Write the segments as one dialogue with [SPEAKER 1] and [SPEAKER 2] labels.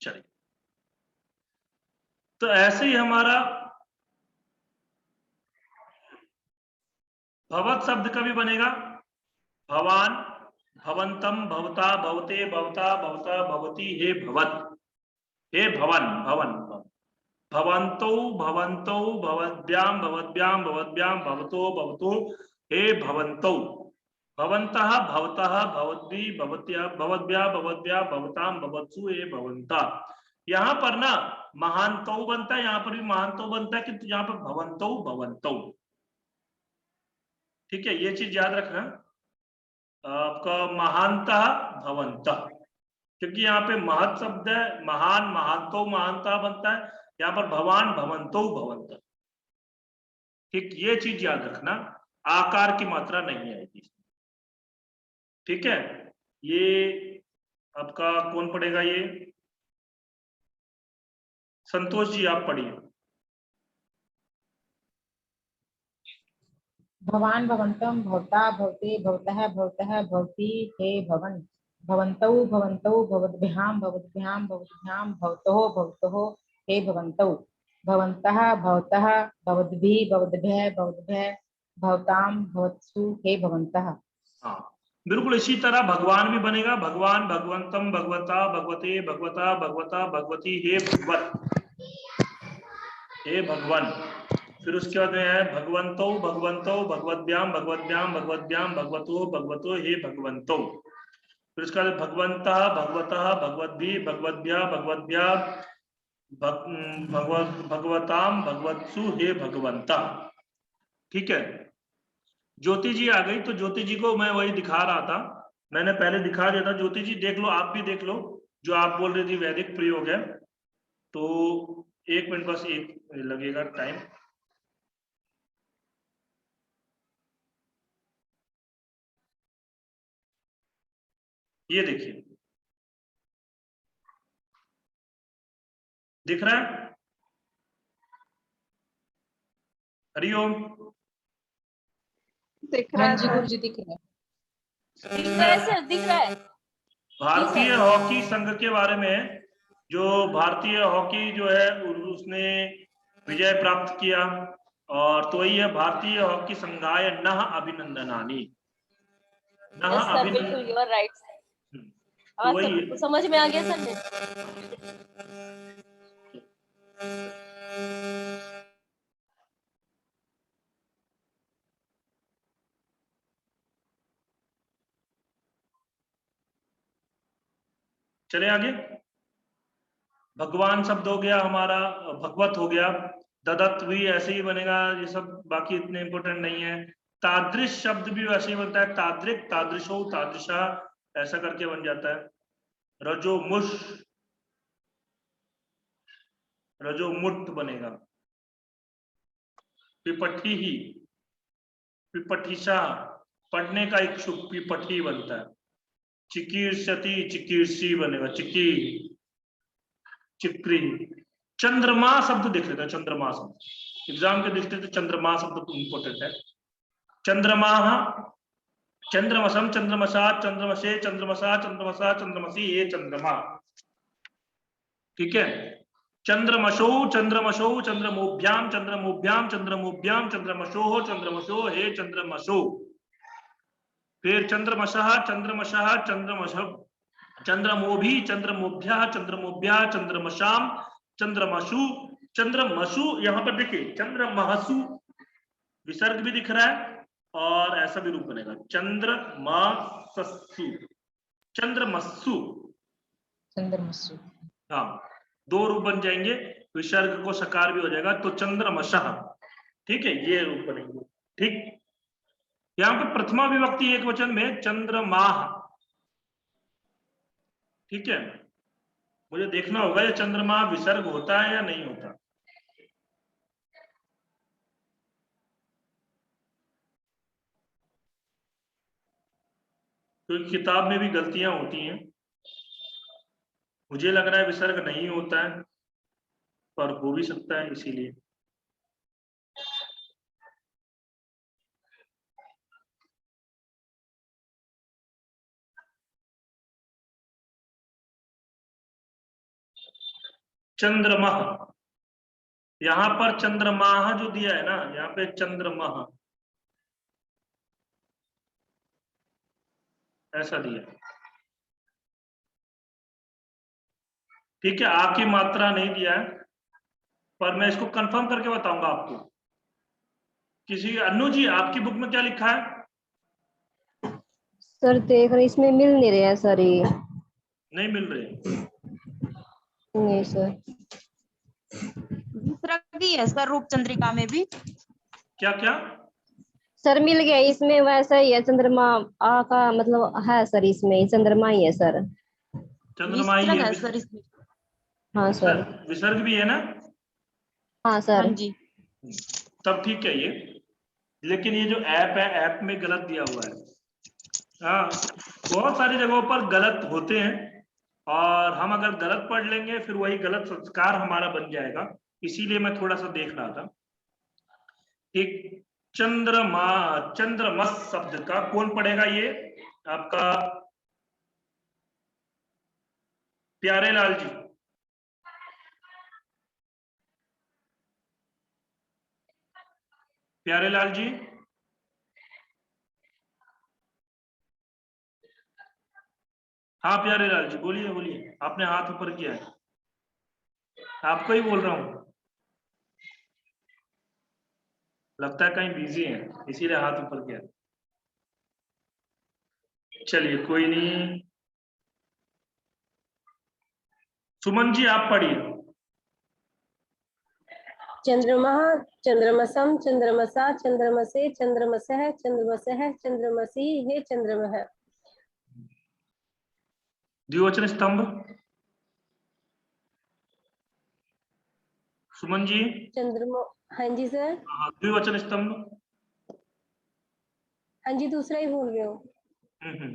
[SPEAKER 1] चलिए, तो ऐसे ही हमारा भवत शब्द का भी बनेगा भवान, भवंतम, भवता, भवते, भवता, भवता, भवती, हे भवत, हे भवन, भवन, भवंतो, भवंतो, भवद्भ्याम, भवद्भ्याम, भवद्भ्याम, भवतो, भवतो, हे भवंतो, भवन्तः, भवतः, भवद्भि, भवत्या, भवद्भ्या, भवद्भ्या, भवताम, भवत्सु, हे भवंता। यहाँ पर ना महानतो बनता है, यहाँ पर भी महानतो बनता है, किंतु यहाँ पर भवंतो, भवंतो। ठीक है, ये चीज याद रखना आपका, महानता, भवंता, क्योंकि यहाँ पे महत शब्द है, महान, महानतो, महानता बनता है, यहाँ पर भवान, भवंतो, भवंता। ठीक, ये चीज याद रखना, आकार की मात्रा नहीं आएगी। ठीक है, ये आपका कौन पढ़ेगा? ये संतोष जी आप पढ़िए।
[SPEAKER 2] भवान, भवंतम, भवता, भवते, भवतः, भवतः, भवती, हे भवन, भवन्तौ, भवन्तौ, भवद्भ्याम, भवद्भ्याम, भवद्भ्याम, भवतोः, भवतोः, हे भवन्तौ, भवन्तः, भवतः, भवद्भिः, भवद्भ्यः, भवद्भ्यः, भवताम, भवत्सु, हे भवन्तः।
[SPEAKER 1] हाँ, बिल्कुल इसी तरह भगवान भी बनेगा, भगवान, भगवंतम, भगवता, भगवते, भगवता, भगवता, भगवती, हे भगवत, हे भगवन। फिर उसके बाद में है भगवंतो, भगवंतो, भगवद्भ्याम, भगवद्भ्याम, भगवद्भ्याम, भगवतो, भगवतो, हे भगवंतो। फिर उसके बाद भगवंतः, भगवतः, भगवद्भि, भगवद्भ्या, भगवद्भ्या, भगवताम, भगवत्सु, हे भगवंता। ठीक है, ज्योति जी आ गई, तो ज्योति जी को मैं वही दिखा रहा था, मैंने पहले दिखा दिया था। ज्योति जी देख लो, आप भी देख लो, जो आप बोल रही थी वैदिक प्रयोग है। तो 1 मिनट बस, एक लगेगा टाइम। ये देखिए, दिख रहा है? हरिओम।
[SPEAKER 3] दिख रहा
[SPEAKER 2] हाँ
[SPEAKER 3] है
[SPEAKER 2] जी
[SPEAKER 3] सर।
[SPEAKER 2] गुरु जी, दिख रहा है।
[SPEAKER 3] दिख रहा है सर, दिख रहा है।
[SPEAKER 1] भारतीय हॉकी संघ के बारे में, जो भारतीय हॉकी जो है उसने विजय प्राप्त किया, और तो वही है भारतीय हॉकी संघाय नः अभिनंदनानि, नः
[SPEAKER 3] यस सर, बिल्कुल
[SPEAKER 1] अभिनंदन।
[SPEAKER 3] You are right.
[SPEAKER 1] तो
[SPEAKER 3] हाँ
[SPEAKER 1] वही
[SPEAKER 3] सर, समझ में आ गया सर।
[SPEAKER 1] चले आगे। भगवान शब्द हो गया हमारा, भगवत हो गया, ददत भी ऐसे ही बनेगा, ये सब बाकी इतने इंपोर्टेंट नहीं है। तादृश शब्द भी वैसे ही बनता है, तादृक, तादृशो, तादृशा, ऐसा करके बन जाता है। रजोमुष, रजोमुठ बनेगा। पिपठी ही, पिपठिशा, पढ़ने का इच्छुक, पिपठी बनता है। चिकीर्षति, चिकीर्षी बनेगा, चिकी, चिक्री। चंद्रमा शब्द देख लेते हैं, चंद्रमा शब्द एग्जाम के दृष्टि से चंद्रमा शब्द इंपोर्टेंट है। चंद्रमा, चंद्रमसम, चंद्रमसा, चंद्रमसे, चंद्रमसा, चंद्रमसा, चंद्रमसी, ये चंद्रमा। ठीक है, चंद्रमशो, चंद्रमशो, चंद्रमोभ्याम, चंद्रमोभ्याम, चंद्रमोभ्याम, चंद्रमशो, चंद्रमशो, हे चंद्रमशो। फिर चंद्रमशः, चंद्रमशः, चंद्रमश, चंद्रमोभी, चंद्रमोभ्या, चंद्रमोभ्या, चंद्रमशाम, चंद्रमशु, चंद्रमशु। यहाँ पर देखिए चंद्रमहसु विसर्ग भी दिख रहा है, और ऐसा भी रूप बनेगा चंद्रमसु, चंद्रमस्सु।
[SPEAKER 2] चंद्रमस्सु।
[SPEAKER 1] हाँ, 2 रूप बन जाएंगे, विसर्ग को सकार भी हो जाएगा, तो चंद्रमशः। ठीक है, ये रूप बनेंगे। ठीक, यहाँ पर प्रथमा विभक्ति एक वचन में चंद्रमाह। ठीक है, मुझे देखना होगा ये चंद्रमा विसर्ग होता है या नहीं होता। क्योंकि किताब में भी गलतियां होती हैं, मुझे लग रहा है विसर्ग नहीं होता है, पर हो भी सकता है, इसीलिए। चंद्रमा, यहां पर चंद्रमा जो दिया है ना, यहाँ पे चंद्रमा ऐसा दिया, ठीक है। आ की मात्रा नहीं दिया है, पर मैं इसको कंफर्म करके बताऊंगा आपको। किसी अनु जी, आपकी बुक में क्या लिखा है?
[SPEAKER 4] सर देख रहे इसमें मिल नहीं रहा है सर, ये
[SPEAKER 1] नहीं मिल रहे?
[SPEAKER 4] नहीं सर।
[SPEAKER 5] दूसरा भी है सर रूप चंद्रिका में भी।
[SPEAKER 1] क्या क्या?
[SPEAKER 4] सर मिल गया, इसमें वैसा ही है, चंद्रमा आ का मतलब है सर, इसमें चंद्रमा ही है सर।
[SPEAKER 1] चंद्रमा ही
[SPEAKER 5] विसर्ग
[SPEAKER 1] है?
[SPEAKER 5] है सर इसमें।
[SPEAKER 4] हाँ सर।
[SPEAKER 1] विसर्ग भी है ना?
[SPEAKER 4] हाँ
[SPEAKER 5] हाँ
[SPEAKER 4] सर।
[SPEAKER 5] जी।
[SPEAKER 1] तब ठीक है ये, लेकिन ये जो ऐप है, ऐप में गलत दिया हुआ है। हाँ, बहुत सारी जगहों पर गलत होते हैं, और हम अगर गलत पढ़ लेंगे फिर वही गलत संस्कार हमारा बन जाएगा, इसीलिए मैं थोड़ा सा देख रहा था। एक चंद्रमा, चंद्रमस शब्द का कौन पढ़ेगा? ये आपका प्यारे लाल जी। प्यारे लाल जी, हाँ प्यारे लाल जी, बोलिए बोलिए, आपने हाथ ऊपर किया है, आपको ही बोल रहा हूं। लगता है कहीं बिजी हैं, इसीलिए हाथ ऊपर किया। चलिए कोई नहीं, सुमन जी आप पढ़िए।
[SPEAKER 4] चंद्रमा, चंद्रमसम, चंद्रमसा, चंद्रमसे, चंद्रमसः, चंद्रमसः, चंद्रमसी, हे चंद्रमः।
[SPEAKER 1] द्विवचन स्तंभ, सुमन जी।
[SPEAKER 4] चंद्रमा, हाँ जी सर।
[SPEAKER 1] हाँ, द्विवचन स्तंभ।
[SPEAKER 4] हाँ जी, दूसरा ही भूल गए हो।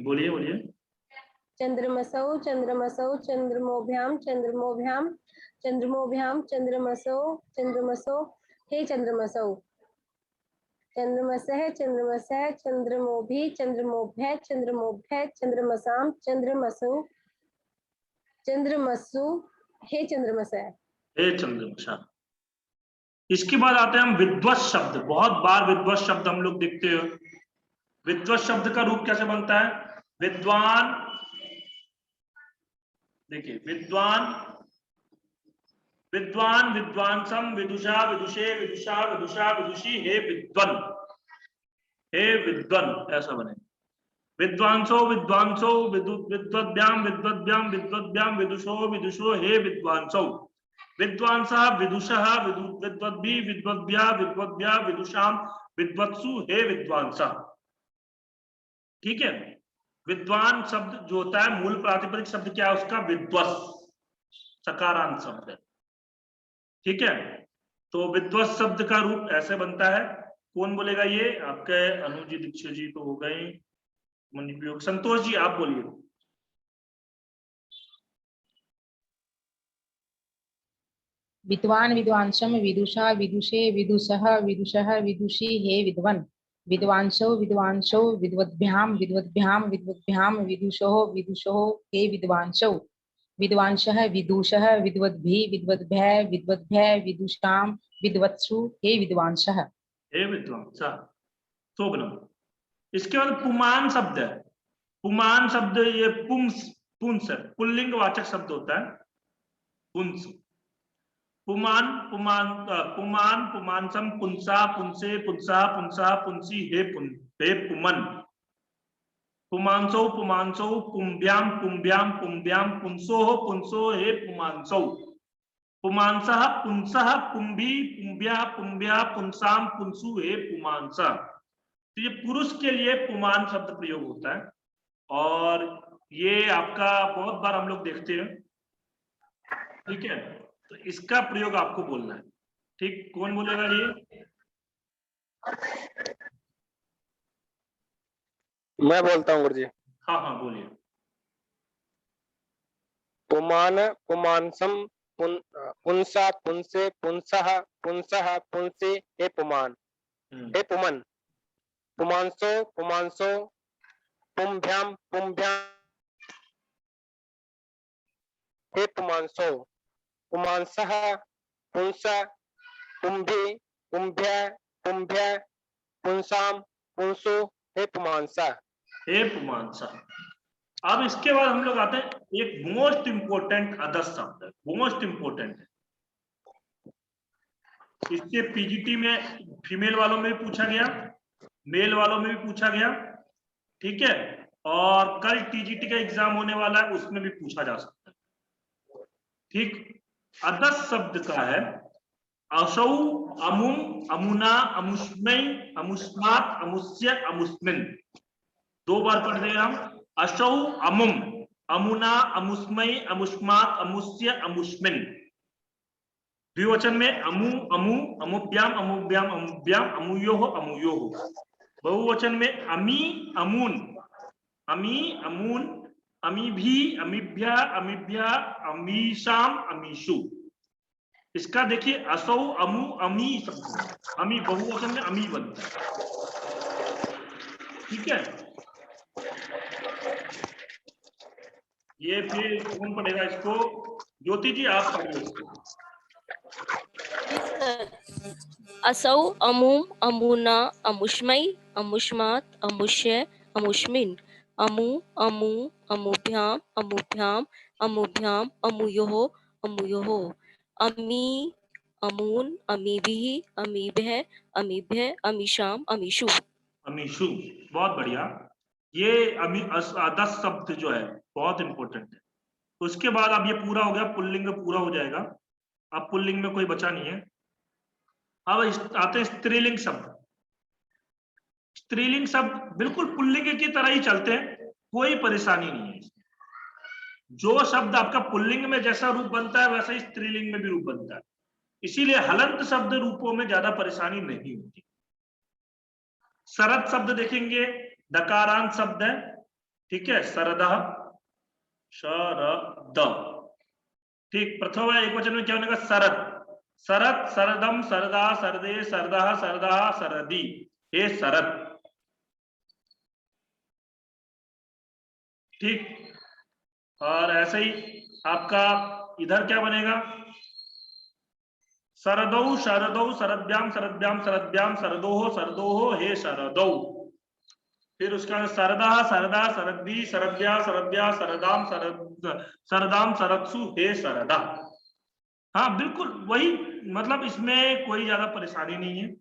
[SPEAKER 1] बोलिए बोलिए।
[SPEAKER 4] चंद्रमसौ, चंद्रमसौ, चंद्रमोभ्याम, चंद्रमोभ्याम, चंद्रमोभ्याम, चंद्रमसौ, चंद्रमसौ, हे चंद्रमसौ। चंद्रमसः, चंद्रमसः, चंद्रमोभि, चंद्रमोभ्य, चंद्रमोभ्य, चंद्रमसाम, चंद्रमसौ, चंद्रमसु, हे चंद्रमसः।
[SPEAKER 1] हे चंद्रमसा। इसके बाद आते हैं हम विद्वत शब्द। बहुत बार विद्वत शब्द हम लोग देखते हो। विद्वत शब्द का रूप कैसे बनता है? विद्वान, देखिए विद्वान, विद्वान, विद्वांसम, विदुषा, विदुषे, विदुषा, विदुषा, विदुषी, हे विद्वन, हे विद्वन, ऐसा बने। विद्वांसो, विद्वांसो, विद्वद्भ्याम, विद्वद्भ्याम, विद्वद्भ्याम, विदुषो, विदुषो, हे विद्वांसो। विद्वांसः, विदुषः, विद्वद्भि, विद्वद्भ्या, विद्वद्भ्या, विदुषाम, विद्वत्सु, हे विद्वांसः। ठीक है। विद्वान शब्द जो होता है, मूल प्रातिपदिक शब्द क्या है उसका? विद्वस, सकारांत शब्द है। ठीक है, तो विद्वत शब्द का रूप ऐसे बनता है। कौन बोलेगा ये? आपके अनुजी दीक्षित जी तो हो गए, मणिप्रयोग। संतोष जी आप बोलिए।
[SPEAKER 2] विद्वान, विद्वांसम, विदुषा, विदुषे, विदुषः, विदुषः, विदुषी, हे विद्वन। विद्वांसो, विद्वांसो, विद्वद्भ्याम, विद्वद्भ्याम, विद्वद्भ्याम, विदुषो, विदुषो, हे विद्वांसो। विद्वांसः, विदुषः, विद्वद्भि, विद्वद्भ्य, विद्वद्भ्य, विदुषाम, विद्वत्सु, हे विद्वांसः।
[SPEAKER 1] हे विद्वांसा, तो बनो। इसके बाद पुमान शब्द है। पुमान शब्द ये पुंस, पुंस है, पुल्लिंग वाचक शब्द होता है, पुंस। पुमान, पुमान, पुमान, पुमानसम, पुंसा, पुंसे, पुंसा, पुंसा, पुंसी, हे हे पुमन। पुमांसो, पुमांसो, पुंभ्याम, पुंभ्याम, पुंभ्याम, पुंसो, पुंसो, हे पुमांसो। पुमांसः, पुंसः, पुंभी, पुंभ्या, पुंभ्या, पुंसाम, पुंसु, हे पुमांसा। तो ये पुरुष के लिए पुमान शब्द प्रयोग होता है, और ये आपका बहुत बार हम लोग देखते हैं। ठीक है, तो इसका प्रयोग आपको बोलना है। ठीक, कौन बोलेगा ये?
[SPEAKER 6] मैं बोलता हूँ गुरुजी।
[SPEAKER 1] हाँ हाँ बोलिए।
[SPEAKER 6] पुमान, पुमानसम, पुंसा, पुंसे, पुंसः, पुंसः, पुंसे, हे पुमान, हे पुमन। पुमांसो, पुमांसो, पुंभ्याम, पुंभ्याम, हे पुमांसो। पुमांसः पुंस पुंभि पुंभ्य पुंभ्य पुंसां पुंसो हे पुमांसा।
[SPEAKER 1] हे पुमांसा। अब इसके बाद हम लोग आते हैं एक मोस्ट इंपोर्टेंट अदर शब्द है, मोस्ट इंपोर्टेंट है। इससे पीजीटी में फीमेल वालों में भी पूछा गया, मेल वालों में भी पूछा गया, ठीक है, और कल टीजीटी का एग्जाम होने वाला है उसमें भी पूछा जा सकता है, ठीक। अदर शब्द का है असौ अमुम अमुना अमुष्मै अमुष्मात अमुष्य अमुष्मिन। 2 बार पढ़ देंगे हम। असौ अमुम अमुना अमुष्मै अमुष्मात अमुष्य अमुष्मिन। द्विवचन में अमु अमु अमुभ्याम अमुभ्याम अमुभ्याम अमुयोः अमुयोः। बहुवचन में अमी अमून अमी अमून अमीभी अमीभ्या अमीभ्या अमीशाम अमीशु। इसका देखिए असौ अमु अमी शब्द, अमी बहुवचन में अमी बनता है, ठीक है। ये फिर कौन पढ़ेगा इसको? ज्योति जी आप पढ़िए इसको।
[SPEAKER 3] असौ अमुम अमुना अमुष्मै अमुष्मात अमुष्य अमुष्मिन अमु अमु अमुभ्याम अमुभ्याम अमुभ्याम अमुयोः अमुयोः अमी अमून अमीभिः अमीभ्य अमीभ्य अमीशाम अमीशु।
[SPEAKER 1] अमीशु, बहुत बढ़िया। ये 10 शब्द जो है बहुत इंपॉर्टेंट है। उसके बाद अब ये पूरा हो गया, पुल्लिंग पूरा हो जाएगा। अब पुल्लिंग में कोई बचा नहीं है। अब आते हैं स्त्रीलिंग शब्द। स्त्रीलिंग शब्द बिल्कुल पुल्लिंग की तरह ही चलते हैं, कोई परेशानी नहीं है। जो शब्द आपका पुल्लिंग में जैसा रूप बनता है वैसा ही स्त्रीलिंग में भी रूप बनता है, इसीलिए हलंत शब्द रूपों में ज्यादा परेशानी नहीं होती। शरद शब्द देखेंगे, दकारांत शब्द है, ठीक है। शरदः शरद, ठीक। प्रथम है एक वचन में क्या बनेगा? शरद। शरद शरदम शरदा शरदे शरदः शरदा शरदी, हे शरद, ठीक। और ऐसे ही आपका इधर क्या बनेगा? शरदौ शरदौ शरद्भ्याम शरद्भ्याम शरद्भ्याम शरदोः शरदोः हे शरदौ। फिर उसका शरदा शरदा शरद्भि शरद्भ्या शरद्भ्या शरदाम शरदाम शरत्सु हे शरदा। हाँ बिल्कुल वही, मतलब इसमें कोई ज्यादा परेशानी नहीं है।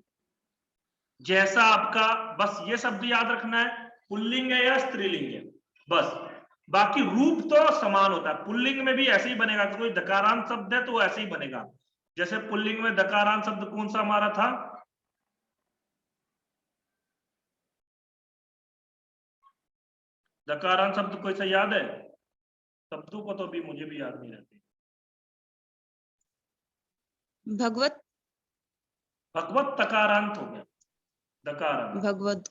[SPEAKER 1] जैसा आपका बस ये शब्द याद रखना है, पुल्लिंग है या स्त्रीलिंग है, बस। बाकी रूप तो समान होता है। पुल्लिंग में भी ऐसे ही बनेगा, कोई दकारांत शब्द है तो ऐसे ही बनेगा। जैसे पुल्लिंग में दकारांत शब्द कौन सा हमारा था? दकारांत शब्द कोई सा याद है? शब्दों को तो भी मुझे भी याद नहीं रहते।
[SPEAKER 5] भगवत
[SPEAKER 1] भगवत तकारांत हो गया, दकारांत
[SPEAKER 5] भगवत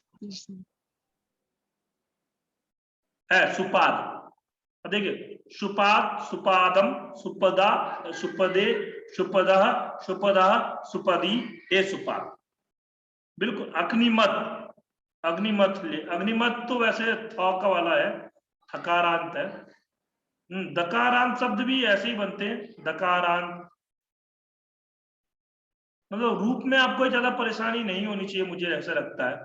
[SPEAKER 1] है। सुपाद, देखिए सुपाद सुपादम सुपदा सुपदे सुपदः सुपदः सुपदी हे सुपाद। बिल्कुल। अग्निमत, अग्निमत अग्निमत तो वैसे थौक वाला है, थकारांत है। दकारांत शब्द भी ऐसे ही बनते हैं, दकारांत। मतलब रूप में आपको ज्यादा परेशानी नहीं होनी चाहिए, मुझे ऐसा लगता है।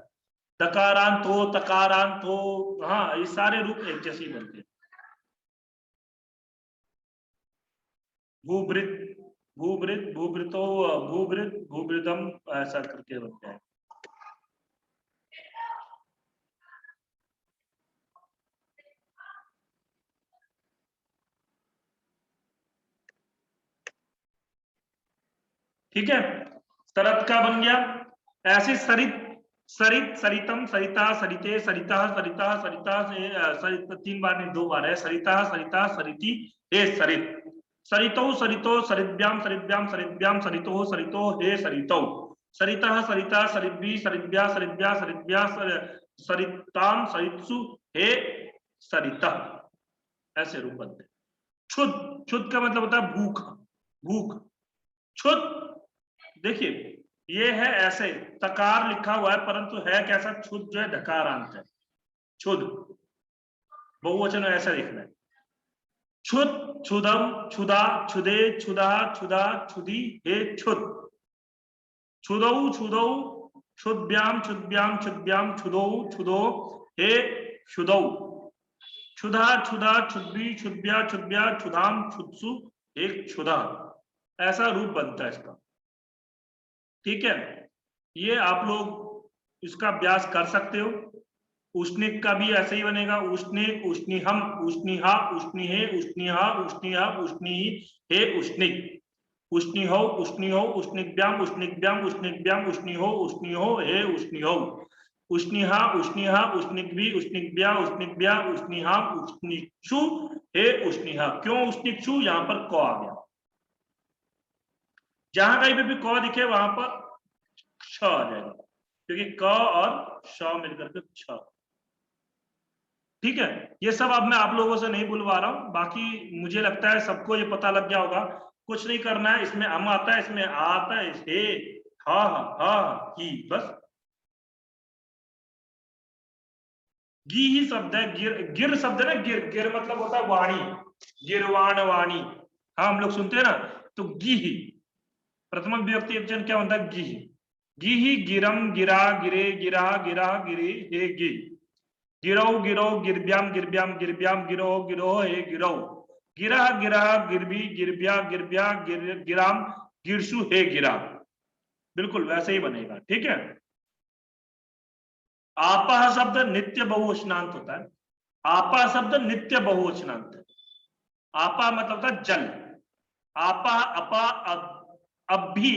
[SPEAKER 1] दकारांत हो तकारांत हो, हाँ ये सारे रूप एक जैसे ही बनते हैं। भूभृत भूभृत भूभृतो भूभृत भूभृतम, ऐसा करके बनते हैं। ठीक है। शरद का बन गया। ऐसे सरित सरित सरितम सरिता सरिते सरिता सरिता सरिता सरित 3 बार नहीं 2 बार है। सरिता सरिता सरिति हे सरित। सरितौ सरितो सरिद्भ्याम सरिद्भ्याम सरिद्भ्याम सरितो सरितो हे सरितौ। सरिता सरिता सरिद्भि सरिद्भ्या सरिद्भ्या सरिद्भ्या सरिताम सरित्सु हे सरिता। ऐसे रूप बनते। क्षुद, क्षुद का मतलब होता है भूख, भूख। क्षुद देखिए ये है ऐसे तकार लिखा हुआ है, परंतु है कैसा? क्षुद जो है धकारांत है। क्षुद बहुवचन ऐसा लिखना है। क्षुद, क्षुदम, क्षुदा, क्षुदे, क्षुदा, क्षुदा, क्षुदी, हे क्षुद। क्षुदौ, क्षुदौ, क्षुद्भ्याम, क्षुद्भ्याम, क्षुद्भ्याम, क्षुदौ, क्षुदो, हे क्षुदौ। क्षुधा, क्षुधा, क्षुद्भी, क्षुद्भ्या, क्षुद्भ्या, क्षुधाम, क्षुत्सु, हे क्षुधा। ऐसा रूप बनता है इसका। ठीक है, ये आप लोग इसका अभ्यास कर सकते हो। उष्णिक का भी ऐसे ही बनेगा, उष्णिक, उष्णिहम, उष्णिहा, उष्णिहे, उष्णिहा, उष्णिहा, उष्णिहि, हे उष्णिक। उष्णिहो, उष्णिहो, उष्णिभ्याम, उष्णिभ्याम, उष्णिभ्याम, उष्णिहो, उष्णिहो, हे उष्णिहो। उष्णिहा, उष्णिहा, उष्णिग्भि, उष्णिग्भ्या, उष्णिग्भ्या, उष्णिहाम, उष्णिक्षु, हे उष्णिहा। क्यों उष्णिक्षु? यहां पर क आ गया। जहां कहीं पे भी क दिखे वहां पर श आ जाएगा, क्योंकि क और श मिलकर के छ। ठीक है, ये सब अब मैं आप लोगों से नहीं बुलवा रहा हूं, बाकी मुझे लगता है सबको ये पता लग गया होगा। कुछ नहीं करना है, इसमें अम आता है, इसमें आ आता है, हे, हा, हा, ही, बस। गी ही शब्द है, गिर, गिर शब्द है ना, गिर, गिर मतलब होता है वाणी, गिरवाण वाणी। हाँ, हम लोग सुनते हैं ना, तो गी ही प्रथम विभक्ति एकवचन क्या होता है? गी ही। गी ही, गिरम, गिरा, गिरे, गिरा, गिरा, गिरे, हे गी। गिरौ, गिरौ, गिरब्याम, गिरब्याम, गिरब्याम, गिरो, गिरो, हे गिरौ। गिरा, गिरा, गिरबी, गिरब्या, गिरब्या, गिराम, गिरसु, हे गिरा। बिल्कुल वैसे ही बनेगा। ठीक है, आपा शब्द नित्य बहुवचनांत होता है। आपा शब्द नित्य बहुवचनांत है। आपा मतलब होता है जल। आपा, अपा, अभी,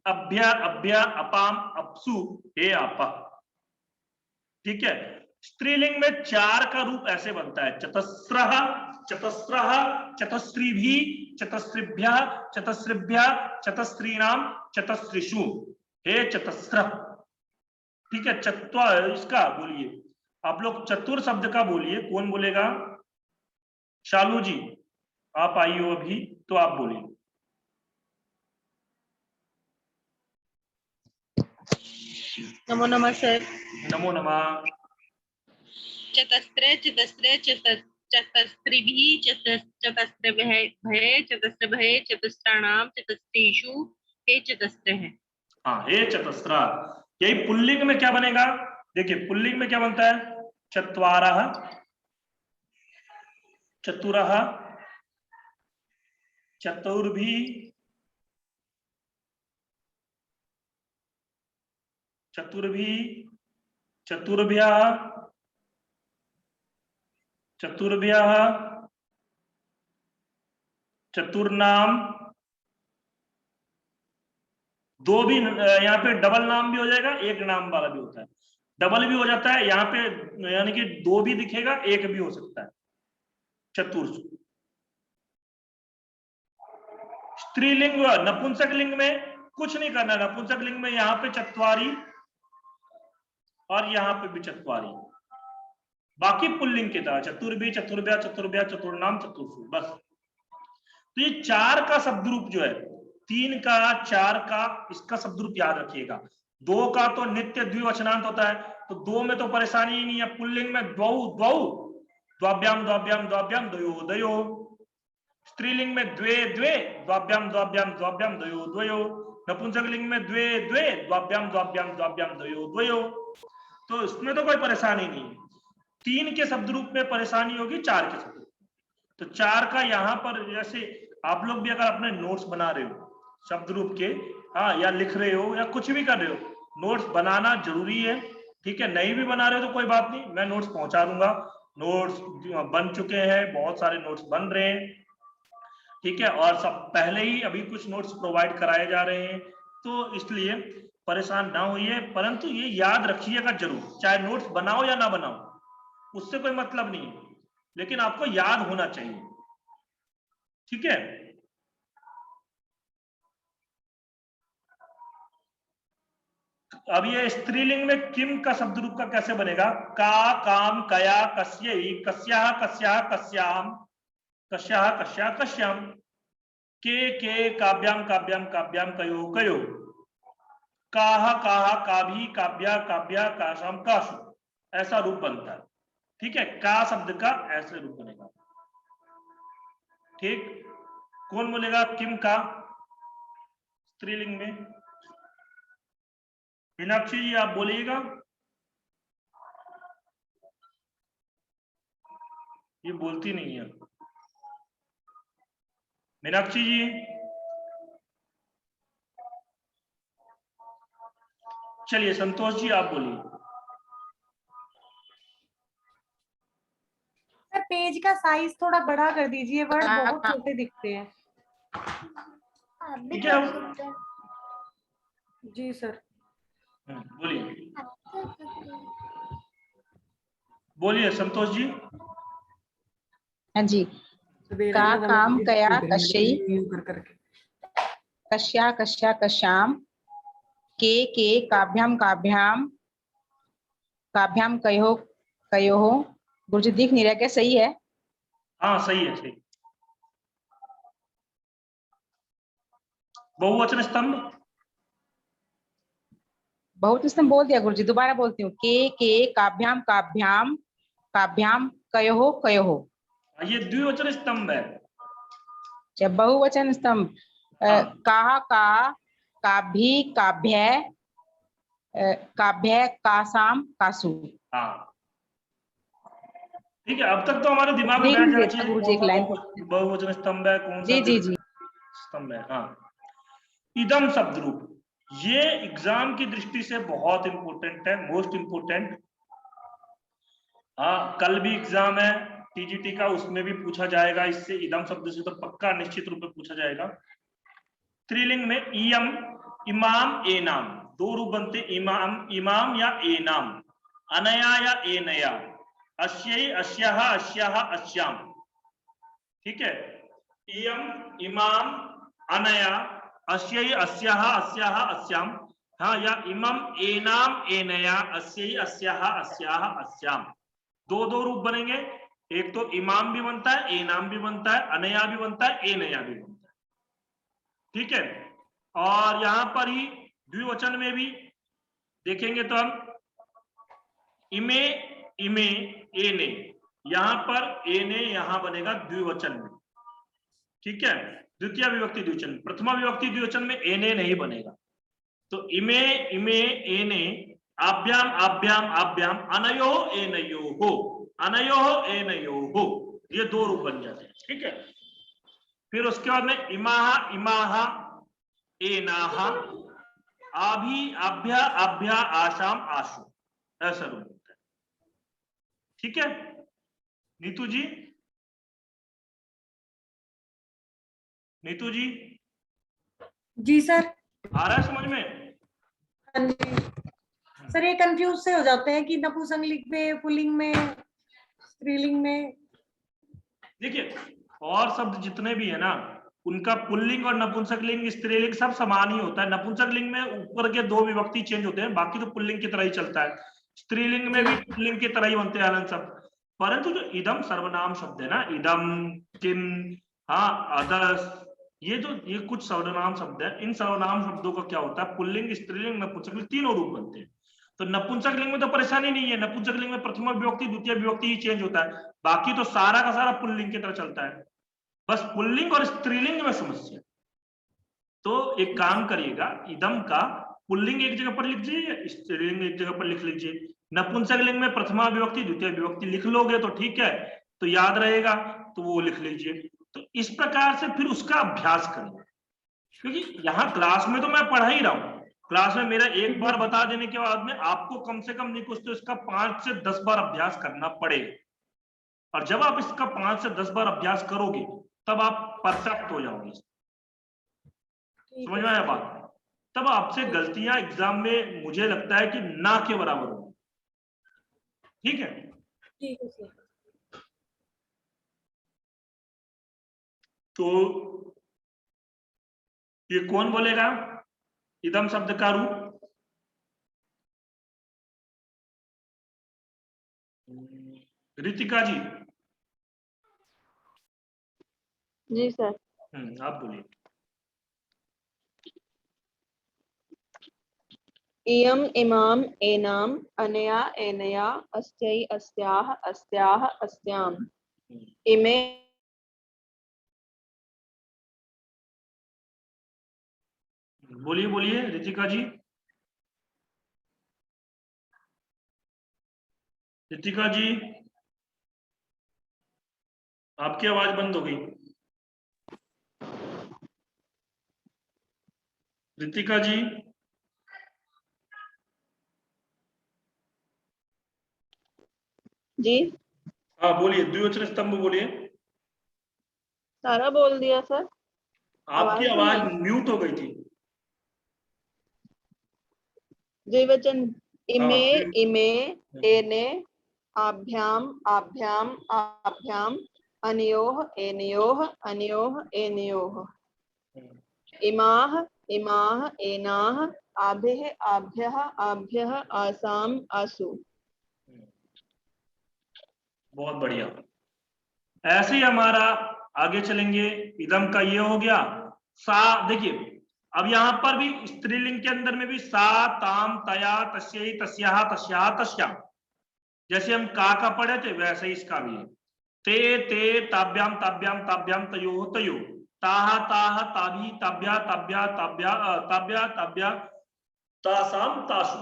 [SPEAKER 1] अभ्या, अभ्या, अपाम, अपसु, हे आपा। ठीक है, स्त्रीलिंग में 4 का रूप ऐसे बनता है, चतस्रः, चतस्रः, चतस्त्रिभी, चतस्त्रिभ्यः, चतस्त्रिभ्यः, चतस्त्रीणाम, चतस्त्रिषु, हे चतस्रः। ठीक है, इसका बोलिए आप लोग, चतुर शब्द का बोलिए। कौन बोलेगा? शालू जी, आप आई हो अभी, तो आप बोलिए।
[SPEAKER 7] नमो नमः सर।
[SPEAKER 1] नमो नमः।
[SPEAKER 7] चतस्रे, चतस्रे, चतस्त्रिभिः, चतस्त्रभये, चतस्त्रभये, चतस्राणां, चतस्रेषु, हे चतस्रः।
[SPEAKER 1] हाँ, हे चतस्रा। यही पुल्लिंग में क्या बनेगा? देखिए पुल्लिंग में क्या बनता है? चत्वारः, चतुरः, चतुर्भिः, चतुर्भिः, चतुर्भ्यः, चतुर्भ्यः, चतुर्नाम। दो भी यहाँ पे डबल नाम भी हो जाएगा, एक नाम वाला भी होता है, डबल भी हो जाता है यहाँ पे, यानी कि 2 भी दिखेगा, 1 भी हो सकता है। चतुर्सु। स्त्रीलिंग, नपुंसक लिंग में कुछ नहीं करना। नपुंसक लिंग में यहाँ पे चत्वारी और यहाँ पे भी चत्वारी, बाकी पुल्लिंग की तरह चतुर्भी, चतुर्भ्या, चतुर्भ्या, चतुर्नाम, चतुर्सु, बस। तो ये 4 का शब्द रूप जो है, 3 का, 4 का, इसका शब्द रूप याद रखिएगा। 2 का तो नित्य द्विवचनांत होता है, तो 2 में तो परेशानी ही नहीं है। पुल्लिंग में द्वौ, द्वौ, द्वाभ्याम, द्वाभ्याम, द्वाभ्याम, द्वयो, द्वयो। स्त्रीलिंग में द्वे, द्वे, द्वाभ्याम, द्वाभ्याम, द्वाभ्याम, द्वयो, द्वयो। नपुंसक लिंग में द्वे, द्वे, द्वाभ्याम, द्वाभ्याम, द्वाभ्याम, द्वयो, द्वयो। तो इसमें तो कोई परेशानी नहीं है। 3 के शब्द रूप में परेशानी होगी, 4 के शब्द। तो 4 का यहाँ पर, जैसे आप लोग भी अगर अपने नोट्स बना रहे हो शब्द रूप के, हाँ, या लिख रहे हो या कुछ भी कर रहे हो, नोट्स बनाना जरूरी है। ठीक है, नहीं भी बना रहे हो तो कोई बात नहीं, मैं नोट्स पहुंचा दूंगा। नोट्स बन चुके हैं, बहुत सारे नोट्स बन रहे हैं। ठीक है, और सब पहले ही अभी कुछ नोट्स प्रोवाइड कराए जा रहे हैं, तो इसलिए परेशान ना होइए। परंतु ये याद रखिएगा जरूर, चाहे नोट्स बनाओ या ना बनाओ, उससे कोई मतलब नहीं है, लेकिन आपको याद होना चाहिए। ठीक है, अब ये स्त्रीलिंग में किम का शब्द रूप का कैसे बनेगा? का, काम, कया, कस्यै, कस्याः, कस्याः, कस्याम, कस्याः, कस्या, कस्याम। के, काव्याम, काव्याम, काव्याम, कयो, कयो। काह, काहा, काभी, काव्या, काव्या, काशाम, काशु। ऐसा रूप बनता है। ठीक है, का शब्द का ऐसे रूप बनेगा। ठीक, कौन बोलेगा किम का स्त्रीलिंग में? मीनाक्षी जी आप बोलिएगा। ये बोलती नहीं है मीनाक्षी जी। चलिए संतोष जी आप बोलिए।
[SPEAKER 8] सर पेज का साइज थोड़ा बड़ा कर दीजिए, वर्ड बहुत छोटे दिखते हैं।
[SPEAKER 1] ठीक है
[SPEAKER 8] जी सर।
[SPEAKER 1] बोलिए बोलिए संतोष जी।
[SPEAKER 2] हाँ जी। का काम कया कश्यई कश्या कश्या कश्याम के काभ्याम काभ्याम काभ्याम कयो कयोहो। गुरुजी दिख नहीं रहा क्या? सही है?
[SPEAKER 1] हाँ सही है सही। बहुवचन स्तंभ,
[SPEAKER 2] बहुत स्तंभ बोल दिया गुरुजी, दोबारा बोलती हूँ। के काभ्याम काभ्याम काभ्याम कयोहो कयोहो।
[SPEAKER 1] ये द्विवचन स्तंभ है।
[SPEAKER 2] जब बहुवचन स्तंभ
[SPEAKER 1] हाँ।
[SPEAKER 2] कहा का काभी काभ्य काभ्य कासाम कासु।
[SPEAKER 1] हाँ ठीक है, अब तक तो हमारे दिमाग में
[SPEAKER 2] देख
[SPEAKER 1] बैठ
[SPEAKER 2] लीजिए
[SPEAKER 1] जाना चाहिए
[SPEAKER 2] गुरुजी
[SPEAKER 1] कौन
[SPEAKER 2] एक
[SPEAKER 1] सा
[SPEAKER 2] लाइन।
[SPEAKER 1] बहुवचन स्तंभ है, कौन सा
[SPEAKER 2] जी जी जी।
[SPEAKER 1] स्तंभ है। हाँ इदम शब्द रूप, ये एग्जाम की दृष्टि से बहुत इंपॉर्टेंट है, मोस्ट इंपॉर्टेंट। हाँ कल भी एग्जाम है टीजीटी का, उसमें भी पूछा जाएगा इससे, इदम शब्द से तो पक्का निश्चित रूप में पूछा जाएगा। स्त्रीलिंग में इयम इमाम ए नाम, दो रूप बनते, इमाम इमाम या ए नाम, अनया या ए नया, अश्यई अश्याह अश्याह अश्याम। ठीक है, इयम इमाम अनया अश्यई अश्याह अश्याह अश्याम। हाँ या इमम एनाम एनया अस्यई अश्याह अश्याह अश्याम। दो दो रूप बनेंगे, एक तो इमाम भी बनता है, एनाम भी बनता है, अनया भी बनता है, एनया भी बनता है। ठीक है, और यहां पर ही द्विवचन में भी देखेंगे तो हम इमे इमे एने, यहां पर एने यहां बनेगा द्विवचन में। ठीक है, द्वितीय विभक्ति द्विवचन, प्रथमा विभक्ति द्विवचन में एने नहीं बनेगा। तो इमे इमे एने आभ्याम आभ्याम आभ्याम अनयो एनयो हो, अनयो एनयो हो, ये दो रूप बन जाते हैं। ठीक है, फिर उसके बाद में इमाहा इमाहा एनाहा, आभी आभ्या आभ्या आशाम आशु, ऐसा रूप होता है। ठीक है नीतू जी, नीतू जी
[SPEAKER 8] जी सर।
[SPEAKER 1] आ रहा है समझ में?
[SPEAKER 8] हाँ जी सर, ये कंफ्यूज से हो जाते हैं कि नपुंसकलिंग में, पुल्लिंग में, स्त्रीलिंग में।
[SPEAKER 1] देखिए और शब्द जितने भी है ना, उनका पुल्लिंग और नपुंसकलिंग स्त्रीलिंग सब समान ही होता है। नपुंसकलिंग में ऊपर के दो विभक्ति चेंज होते हैं, बाकी तो पुल्लिंग की तरह ही चलता है। स्त्रीलिंग में भी पुल्लिंग की तरह ही बनते हैं हलन शब्द, परंतु जो इदम सर्वनाम शब्द है ना, इदम किम हाँ अदर्स, ये कुछ सर्वनाम शब्द है, इन सर्वनाम शब्दों का क्या होता है, पुल्लिंग स्त्रीलिंग नपुंसकलिंग तीनों रूप बनते हैं। तो नपुंसकलिंग में तो परेशानी नहीं है, नपुंसकलिंग में प्रथमा विभक्ति द्वितीय विभक्ति ही चेंज होता है, बाकी तो सारा का सारा पुल्लिंग की तरह चलता है। बस पुल्लिंग और स्त्रीलिंग में समस्या। तो एक काम करिएगा, इदम का पुल्लिंग एक जगह पर लिख लीजिए, स्त्रीलिंग एक जगह पर लिख लीजिए, नपुंसकलिंग में प्रथमा विभक्ति द्वितीय विभक्ति लिख लोगे तो ठीक है, तो याद रहेगा, तो वो लिख लीजिए। तो इस प्रकार से फिर उसका अभ्यास करिए, क्योंकि यहाँ क्लास में तो मैं पढ़ा ही रहा हूँ, क्लास में मेरा एक बार बता देने के बाद में आपको कम से कम नहीं कुछ तो इसका 5 से 10 बार अभ्यास करना पड़ेगा। और जब आप इसका 5 से 10 बार अभ्यास करोगे तब आप परफेक्ट हो जाओगे। समझ में आया बात? तब आपसे गलतियां एग्जाम में मुझे लगता है कि ना के बराबर होगी। ठीक है,
[SPEAKER 8] ठीक है सर।
[SPEAKER 1] तो ये कौन बोलेगा इदम शब्द का रूप? रितिका जी।
[SPEAKER 4] जी सर।
[SPEAKER 1] आप बोलिए।
[SPEAKER 9] इयम इमाम एनाम अनया एनया अस्यै अस्याः अस्याः अस्याम इमे
[SPEAKER 1] बोलिए बोलिए रितिका जी। रितिका जी आपकी आवाज बंद हो गई। रितिका जी
[SPEAKER 9] जी
[SPEAKER 1] हाँ बोलिए, द्विवचन स्तंभ बोलिए।
[SPEAKER 9] सारा बोल दिया सर।
[SPEAKER 1] आपकी
[SPEAKER 9] आवाज नहीं
[SPEAKER 1] आवाज
[SPEAKER 9] आई।
[SPEAKER 1] म्यूट हो गई थी।
[SPEAKER 9] द्विवचन इमे
[SPEAKER 1] हाँ
[SPEAKER 9] इमे एने आभ्याम आभ्याम आभ्याम अनयोः एनयोः अनयोः एनयोः इमाः इमाः एनाः आभेः आभ्यः आभ्यः आसाम आसु।
[SPEAKER 1] बहुत बढ़िया। ऐसे ही हमारा आगे चलेंगे। इदम का ये हो गया। सा देखिए, अब यहाँ पर भी स्त्रीलिंग के अंदर में भी सा ताम तया तस्यै तस्याः तस्याः तस्याम, जैसे हम का पढ़े थे वैसे ही इसका भी है। ते ते ताभ्याम ताभ्याम ताभ्याम तयो तयो ताहा ताह ताभी ताभ्या ताभ्या ताभ्या ताभ्या ताभ्या तासाम तासु,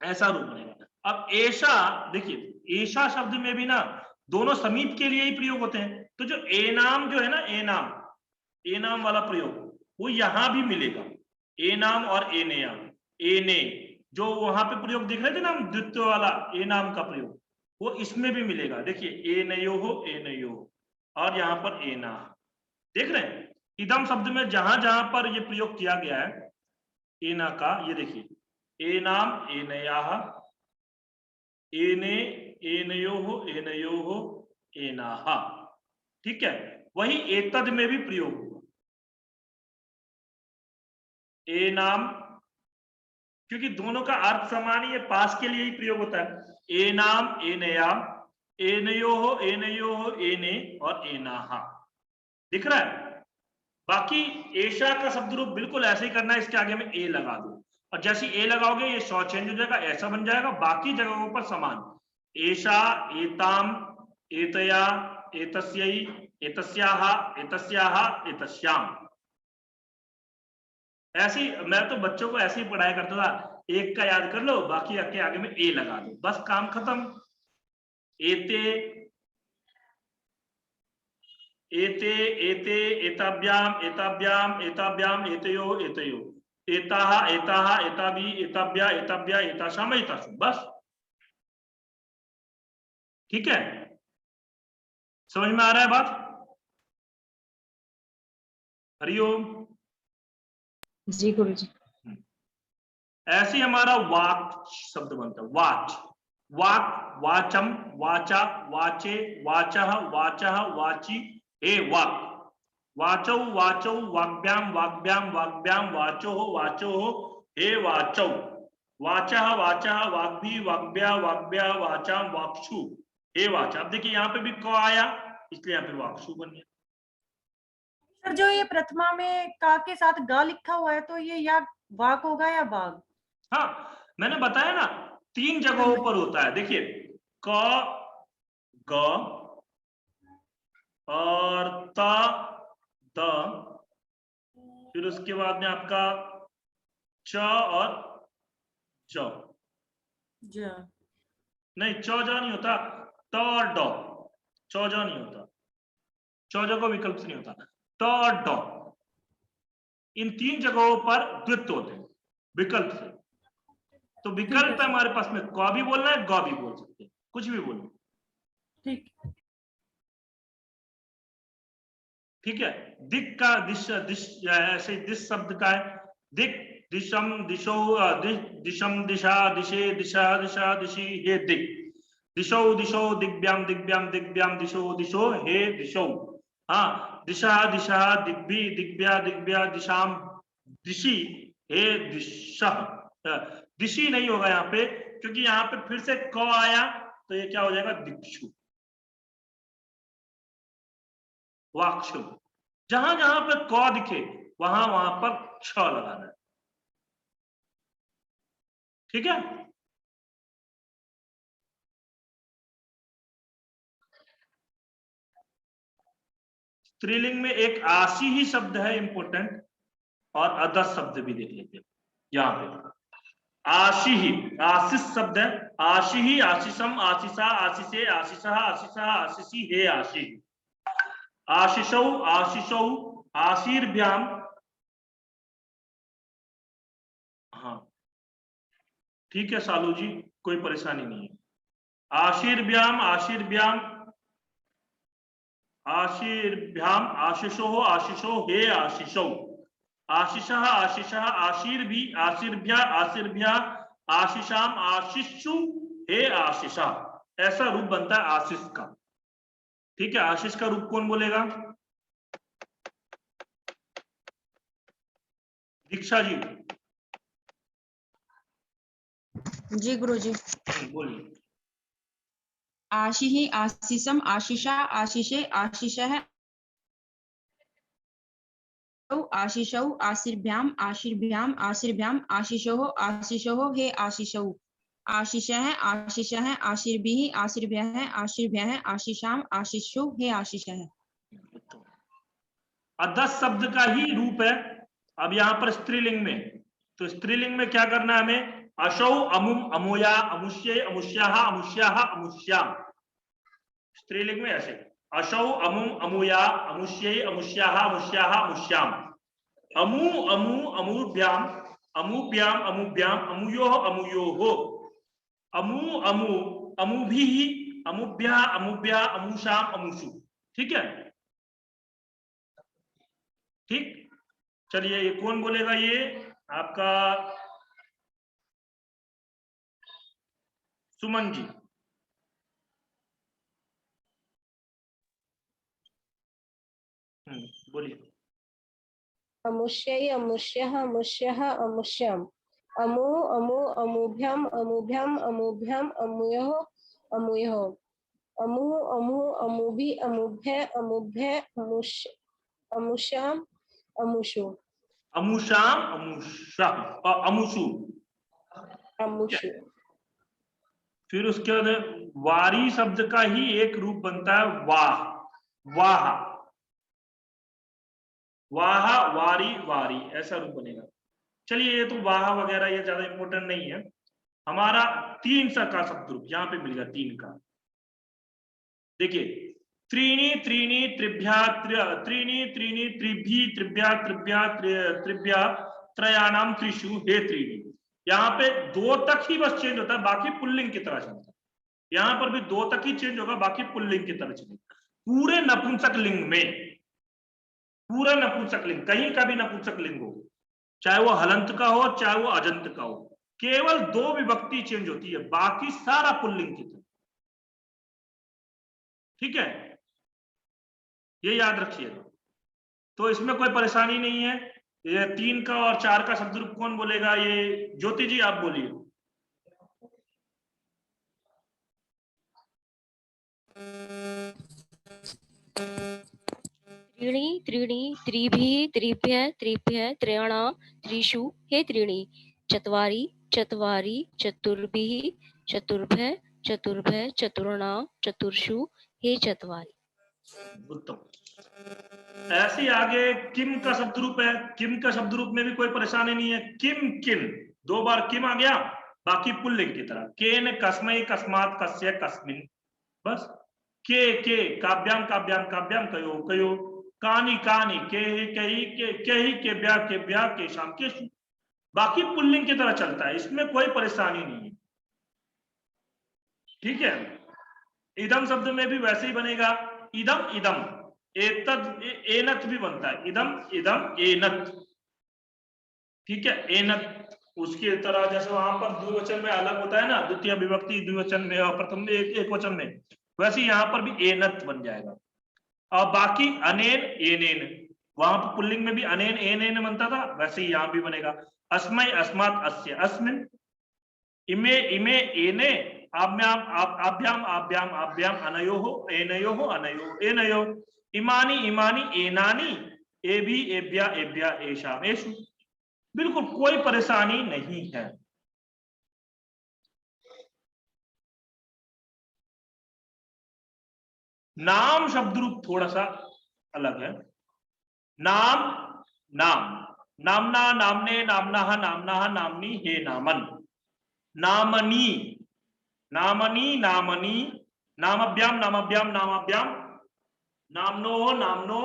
[SPEAKER 1] ऐसा रूप बनेगा। अब ऐशा देखिए, ऐशा शब्द में भी ना दोनों समीप के लिए ही प्रयोग होते हैं। तो जो ए नाम जो है ना, ए नाम वाला प्रयोग वो यहां भी मिलेगा। ए नाम और एनेया, एने जो वहां पे प्रयोग दिख रहे थे ना हम, द्वित्व वाला ए नाम का प्रयोग, वो इसमें भी मिलेगा। देखिए ए नयो हो, ए नयो हो, और यहाँ पर एना, देख रहे हैं इदम शब्द में जहां जहां पर ये प्रयोग किया गया है एना का, ये देखिए ए नाम एनयाः, एने एनयोः एनयोः एनाः, ठीक है। वही एतद में भी प्रयोग हुआ। ए नाम, क्योंकि दोनों का अर्थ समान ही है, पास के लिए ही प्रयोग होता है। ए नाम एनया, एनयोः एनयोः एने और एनाः, दिख रहा है। बाकी एशा का शब्द रूप बिल्कुल ऐसे ही करना है, इसके आगे में ए लगा दो, और जैसे ए लगाओगे ये शॉ चेंज हो जाएगा, ऐसा बन जाएगा। बाकी जगहों पर समान, एशा एताम एतया एतस्यै एतस्याः एतस्याः एतस्याम। ऐसे ही मैं तो बच्चों को ऐसे ही पढ़ाया करता था, एक का याद कर लो, बाकी के आगे में ए लगा दो, बस काम खत्म। एते एते एते एताभ्याम एताभ्याम एताभ्याम एतयो एतयो एताः एताः एताभि एताभ्या एताभ्या एतासाम एतासु, बस ठीक है। समझ में आ रहा है बात? हरिओम
[SPEAKER 2] जी गुरुजी।
[SPEAKER 1] ऐसे ही हमारा वाक शब्द बनता है, वाच, वाक, वाचम, वाचा, वाचे, वाचः, वाचः, वाची, हे वाक, वाचौ वाचौ वाग्भ्याम वाग्भ्याम वाग्भ्याम वाचो वाचो हे वाचौ, वाचः वाचः वाग्भी वाग्भ्या वाग्भ्या वाचाम वाक्षु हे वाचा। अब देखिए यहाँ पे भी क आया, इसलिए यहाँ पे वाक्षु बन गया।
[SPEAKER 8] सर जो ये प्रथमा में का के साथ गा लिखा हुआ है, तो ये या वाक होगा या बाघ?
[SPEAKER 1] हाँ मैंने बताया ना, 3 जगहों पर होता है। देखिए क, ग और त, द, फिर उसके बाद में आपका च और ज, नहीं च ज नहीं होता, त और ड, च ज नहीं होता, च ज को विकल्प से नहीं होता, त और ड, इन 3 जगहों पर द्वित्व होते हैं विकल्प से। तो विकल्प है हमारे पास में, क भी बोलना है, ग भी बोल सकते हैं, कुछ भी बोलो,
[SPEAKER 8] ठीक
[SPEAKER 1] ठीक है। दिक का दिश, दिश ऐसे दिश शब्द का है, दिक, दिशम, दिशो, दिशम, दिशा, दिशे, दिशा, दिशा, दिशि, हे दिक, दिशो, दिशो, दिग्भ्याम, दिग्भ्याम, दिग्भ्याम, दिशो, दिशो, हे दिशो, हाँ, दिशा, दिशा, दिग्भि, दिग्भ्या, दिग्भ्या, दिशाम, दिशि, हे दिशः। दिशि नहीं होगा यहाँ पे, क्योंकि यहाँ पे फिर से क आया, तो ये क्या हो जाएगा, दिक्षु, वाक्षु। जहां जहां पर क दिखे वहां वहां पर क्ष लगाना है, ठीक है। स्त्रीलिंग में एक आशी ही शब्द है इंपॉर्टेंट, और अदस शब्द भी देख लेते हैं। यहाँ पे आशी ही आशीष शब्द है, आशी ही, आशीषम, आशीषा, आशीषे, आशीषा, आशीषा, आशीषी, हे आशी, आशीषौ, आशीषौ, आशीर्भ्याम, हाँ ठीक है सालू जी, कोई परेशानी नहीं है। आशीर्भ्याम, आशीर्भ्याम, आशीर्भ्याम, आशीषो, आशीषो, हे आशीषौ, आशीषः, आशीषः, आशीर्भि, आशीर्भ्या, आशीर्भ्या, आशीषाम, आशीषु, हे आशीषा। ऐसा रूप बनता है आशीष का। ठीक है, आशीष का रूप कौन बोलेगा? दीक्षा जी।
[SPEAKER 5] जी गुरुजी।
[SPEAKER 1] बोलिए।
[SPEAKER 5] आशीहि, आशीषम, आशीषा, आशीषे, आशीषः, आशीषौ, आशीर्भ्याम, आशीर्भ्याम, आशीर्भ्याम, आशीषोः, आशीषोः, हे आशीषौ, आशीषः, आशीषः, आशीर्भिः, आशीर्भ्यः, आशीर्भ्यः, आशीषाम, आशीषु, हे आशीषः।
[SPEAKER 1] अदस शब्द का ही रूप है। अब यहाँ पर स्त्रीलिंग में, तो स्त्रीलिंग में क्या करना है हमें? अशौ, अमुम, अमुया, अमुष्ये, अमुष्याः, अमुष्याः, अमुष्याम। स्त्रीलिंग में ऐसे अशौ, अमुम, अमुया, अमुष्ये, अमुष्याः, अमुष्याः, अमुष्याम। अमु, अमु, अमुभ्याम, अमुभ्याम, अमुभ्याम, अमुयोः, अमुयोः, अमु, अमु, अमुभिः, अमुभ्या, अमुभ्या, अमुषाम, अमुषु। ठीक है, ठीक। चलिए, ये कौन बोलेगा? ये आपका सुमन जी। बोलिए।
[SPEAKER 3] अमुष्यै, अमुष्यः, अमुष्यः, अमुष्याम्, अमु, अमु, अमुभ्याम, अमुभ्याम, अमुभ्याम, अमुयोः, अमुयोः, अमु, अमु, अमुभि, अमुभ्य, अमुभ्य, अमुष्याम, अमुषु,
[SPEAKER 1] अमुषाम, अमुषा, अमुषु,
[SPEAKER 3] अमुषु।
[SPEAKER 1] फिर उसके बाद वारी शब्द का ही एक रूप बनता है वाह, वाह, वाह, वारी, वारी, ऐसा रूप बनेगा। चलिए, ये तो वाह वगैरह ये ज्यादा इंपॉर्टेंट नहीं है। हमारा 3 सा का शब्द रूप यहाँ पे मिलेगा, 3 का। देखिए, त्रीणी, त्रीणी, त्रिभ्या, त्रीणी, त्रीणी, त्रिभी, त्रिभ्या, त्रिभ्या, त्रिभ्या, त्रयाणाम, त्रिषु, हे त्रीणी। यहाँ पे 2 तक ही बस चेंज होता है, बाकी पुल्लिंग की तरह चलता है। यहाँ पर भी 2 तक ही चेंज होगा, बाकी पुल्लिंग की तरह चलेगा। पूरे नपुंसक लिंग में, पूरा नपुंसक लिंग, कहीं का भी नपुंसक लिंग हो, चाहे वो हलंत का हो, चाहे वो अजंत का हो, केवल 2 विभक्ति चेंज होती है, बाकी सारा पुल्लिंग की तरह। ठीक है, ये याद रखिएगा। तो इसमें कोई परेशानी नहीं है। ये 3 का और 4 का शब्द रूप कौन बोलेगा? ये ज्योति जी आप बोलिए।
[SPEAKER 3] त्रीणि, त्रीणि, त्रिभिः, त्रिभ्यः, त्रिभ्यः, त्रयाणां, त्रिषु, हे त्रीणि। चत्वारि, चत्वारि, चतुर्भिः, चतुर्भ्यः, चतुर्भ्यः, चतुर्णां, चतुर्षु, हे चत्वारि।
[SPEAKER 1] उत्तम। ऐसे आगे किम का शब्द रूप है। किम का शब्द रूप में भी कोई परेशानी नहीं है। किम, किम, 2 बार किम आ गया, बाकी पुल्लिंग की तरह। केन, कस्मै, कस्मात्, कस्य, कस्मिन्, बस। के, काव्याम, काव्याम, काव्याम, कयो, कयो, कानी, कानी, के, कही, के, केभ्या, केभ्या, केशाम, केशु, बाकी पुल्लिंग की तरह चलता है, इसमें कोई परेशानी नहीं है। ठीक है, इदम शब्द में भी वैसे ही बनेगा। इदम, इदम, एतद, एनत भी बनता है। इदम, इदम, एनत। ठीक है, एनत उसकी तरह, जैसे वहां पर द्विवचन में अलग होता है ना, द्वितीय विभक्ति द्विवचन में और प्रथम में एक वचन में, वैसे यहाँ पर भी एनत बन जाएगा। और बाकी अनेन, एनेन, वहां पर पुल्लिंग में भी अनेन, एनेन बनता था, वैसे ही यहाँ भी बनेगा। अस्मै, अस्मात्, अस्य, अस्मिन्, इमे, इमे, एने, आभ्याम, आभ्याम, आभ्याम, आभ्याम, अनयोः, एनयोः, अनयोः, एनयोः, इमानि, इमानि, एनानि, एभि, एभ्या, एभ्या, एषाम, एषु। बिल्कुल कोई परेशानी नहीं है। नाम शब्द रूप थोड़ा सा अलग है। नाम, नाम, नामना नामने नामनाः नामनाः नामनी हे नामन। नामनी नामनी नामनी नामभ्याम नामभ्याम नामभ्याम नामनो नामनो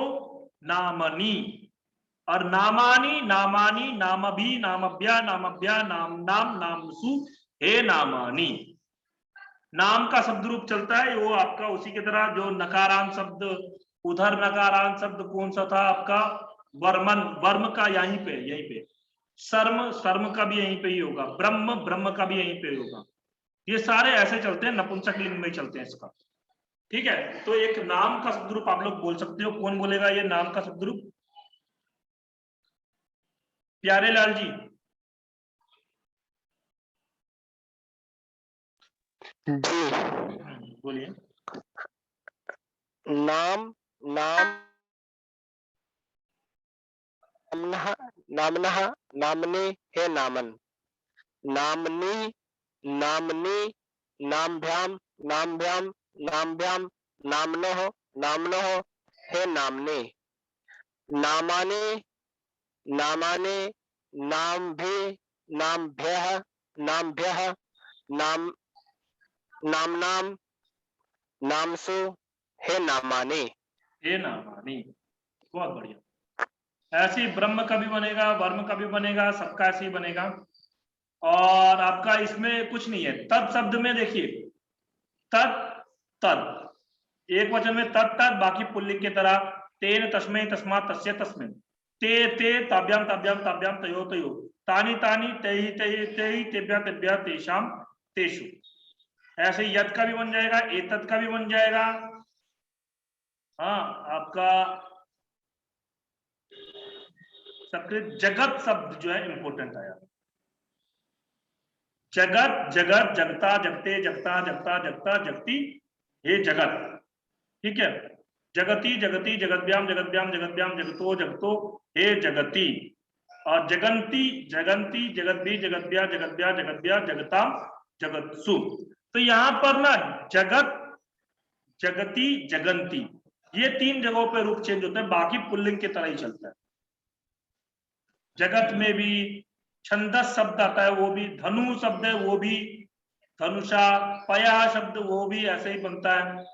[SPEAKER 1] नामनी। और नामानी नामानी नामभी नामभ्या नामभ्या नाम नाम नामसु हे नामानी। नाम का शब्द रूप चलता है वो आपका उसी की तरह जो नकारांत शब्द, उधर नकारांत शब्द कौन सा था आपका, वर्मन, वर्म का यहीं पे शर्म, शर्म का भी यहीं पे ही होगा, ब्रह्म, ब्रह्म का भी यहीं पे होगा। ये सारे ऐसे चलते हैं, नपुंसक लिंग में चलते हैं इसका। ठीक है, तो एक नाम का शब्द रूप आप लोग बोल सकते हो। कौन बोलेगा ये नाम का शब्द रूप? प्यारे लाल जी।
[SPEAKER 6] जी
[SPEAKER 1] बोलिए।
[SPEAKER 6] नाम नाम नामनः नामनः नामने हे नामन। नामनी नामनी नामभ्याम नामभ्याम नामभ्याम नामनोः नामनोः हे नामने। नामाने नामाने नामभि नामभ्यः नामभ्यः नाम नामनाम नामसु हे नामाने।
[SPEAKER 1] हे नामानी। बहुत बढ़िया। ऐसे ही ब्रह्म का भी बनेगा, वर्म का भी बनेगा, सबका ऐसे ही बनेगा। और आपका इसमें कुछ नहीं है। तद शब्द में देखिए, तद तद एक वचन में तद तद, बाकी पुल्लिंग की तरह तेन तस्मै तस्मात् तस्य तस्मिन्, ते ते ताभ्याम ताभ्याम ताभ्याम तयो तयो, तानि तानि तैहि तैहि तैहि तेभ्यः तेभ्यः तेषाम तेषु। ऐसे यद का भी बन जाएगा, एतद का भी बन जाएगा। हाँ, आपका संस्कृत जगत शब्द जो है इंपॉर्टेंट आया। जगत, जगत, जगता, जगते, जगता, जगता, जगता, जगती, हे जगत। ठीक है, जगती, जगती, जगद्भ्याम, जगद्भ्याम, जगद्भ्याम, जगतो, जगतो, हे जगती। और जगंती, जगंती, जगद्भी, जगद्भ्या, जगद्भ्या, जगद्भ्या, जगताम, जगत्सु। तो यहां पर ना जगत, जगती, जगंती, ये तीन जगहों पे रूप चेंज होता है, बाकी पुल्लिंग की तरह ही चलता है। जगत में भी छंदस शब्द आता है, वो भी धनु शब्द है, वो भी धनुषा, पया शब्द वो भी ऐसे ही बनता है।